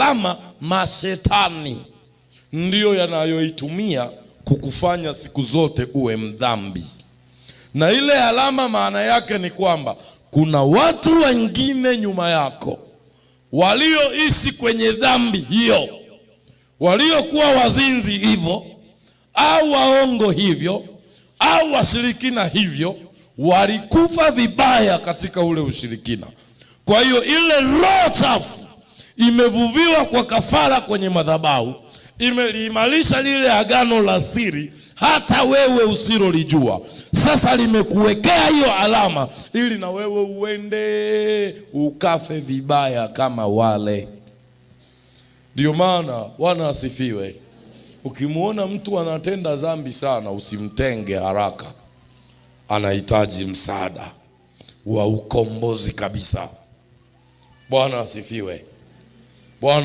alama mashetani ndiyo yanayoitumia kukufanya siku zote uwe mdhambi. Na ile alama maana yake ni kwamba kuna watu wengine nyuma yako walioishi kwenye dhambi hiyo, waliokuwa wazinzi hivyo au waongo hivyo au washirikina hivyo, walikufa vibaya katika ule ushirikina. Kwa hiyo ile roho chafu imevuviwa kwa kafara kwenye madhabahu, imeliimarisha lile agano la siri hata wewe usilolijua. Sasa limekuwekea hiyo alama ili na wewe uende ukafe vibaya kama wale. Ndio maana Bwana asifiwe, ukimuona mtu anatenda dhambi sana usimtenge haraka. Anahitaji msaada wa ukombozi kabisa. Bwana asifiwe. Bwana